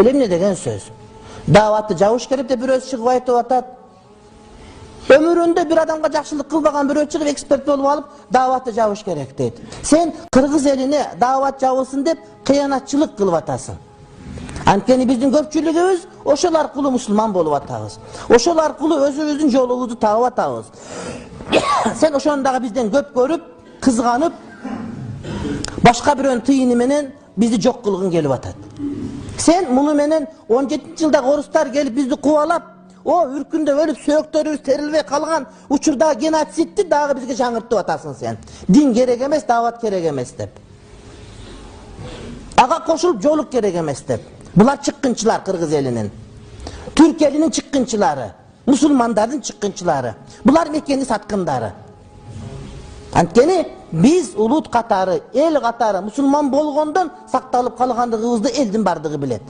Бул эмне деген сөз? Даватты жабыш керек деп бирөөсү чыгып айтып атат. Ömründe bir adamga жақшылық кылбаган бирөө чыгып эксперт болуп алып, даватты жабыш керек дейт. Сен кыргыз элине дават жабылсын деп кыянатчылык кылып атасың. Анткени биздин көпчүлүгүбүз ошол аркылуу мусулман болуп атабыз. Ошол аркылуу өзүбүздүн жолубузду таап атабыз. Сен ошону дагы бизден көп көрүп, кызганып, башка бирөөнүн тыйыны менен бизди жок кылгың келип атат. Сен муну менен 17-жылдагы орустар келип бизди кубалап, о үркүндө өлүп сөөктөрүбүз терилбей калган учурда геноцидти дагы бизге жаңыртып атасың сен. Дин керек эмес, дават керек эмес деп. Ага кошулуп жолук керек эмес деп. Булар чыккынчылар кыргыз элинин. Түрк элинин чыккынчылары, мусулмандардын чыккынчылары. Булар мекени саткындары. Анткени биз улут катары, эл катары мусулман болгондон сакталып калгандыгыбызды элдин бардыгы билет.